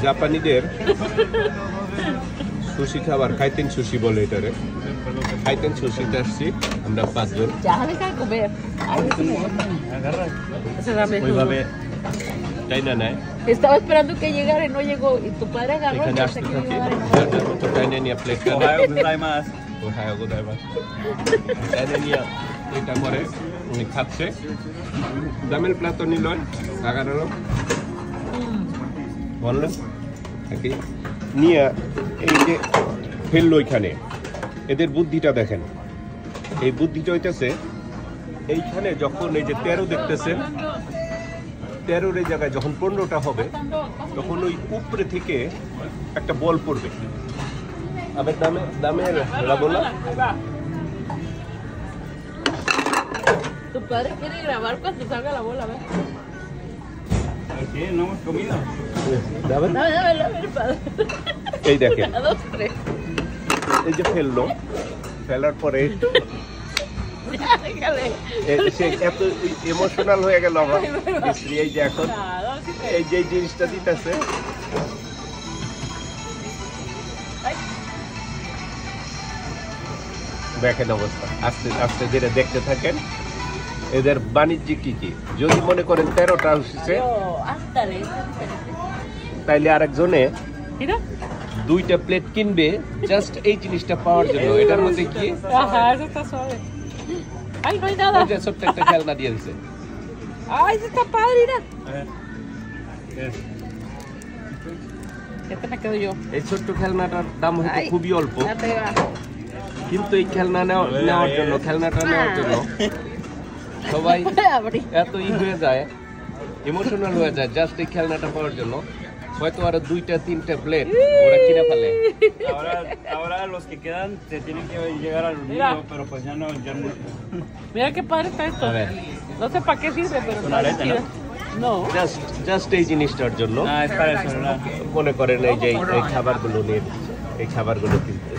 জাপানিদের sushi খাবার খাইতেন sushi বলে এটারে খাইতেন সুশিতে আসছি আমরা 5 জন ওইভাবে তাই না নাই Estaba esperando que llegara y no llegó y tu padre agarró y এখানে no আসতে se থাকি quedó. তো তাই নিয়ে প্লেট করে ওহায় গোদাইমাস তাই নিয়ে এটা করে উনি খাচ্ছে দামেল প্লাতো নিল আগারো বললেন নাকি নিয়ে এই যে ফেললো এখানে এদের বুদ্ধিটা দেখেন এই বুদ্ধিটা হইতেছে এইখানে যখন এই যে 13 দেখতেছেন 13 এর জায়গায় যখন 15টা হবে তখন ওই উপরে থেকে একটা বল পড়বে আবার দামের রাবলা Tu padre quiere grabar cuando salga la bola, ¿ves? Sí, no hemos comido. দামের Dame, padre. এই দেখেন 1, 2, 3. এই যে ফেললো ফেলার পরে Ya, déjale. সে এত ইমোশনাল হয়ে গেল আমার স্ত্রী এই যে এখন Claro, sí te- এই যে জিনিসটা দিতেছে দেখেন অবস্থা আস্তে আস্তে ধীরে দেখতে থাকেন এদের বাণিজ্যিক কি যদি মনে করেন 13টা হচ্ছে Yo, ándale. তাইলে আরেকজনে Mira. 2টা প্লেট কিনবে জাস্ট এই জিনিসটা পাওয়ার জন্য এটার মধ্যে কি Ajá, eso está suave. Ay, no hay nada. ওই যে ছোট্ট একটা খেলনা দিয়ে দিছে Ay, eso está padre, mira. Este me quedo yo. এই ছোট্ট খেলনাটার দাম হয়তো Ay, খুবই অল্প ya te va. কিন্তু এই খেলনা নেওয়ার জন্য খেলনাটা নেওয়ার জন্য সবাই Abrí. এত হয়ে যায় ইমোশনাল হয়ে যায় জাস্ট এই খেলনাটা পাওয়ার জন্য হয়তো আরো 2টা 3টা প্লেট ওরা কিনে ফেলে Ahora los que quedan se tienen que llegar al Mira. nido, pero pues ya no. Mira qué padre está esto. A ver. No sé para qué sirve, pero Una está areta, chida. No. Just এই জিনিসটার জন্য Ah, es para eso, ¿verdad? মনে করেন এই যে এই খাবারগুলো নিয়ে নিচ্ছে, এই খাবারগুলো কিনতে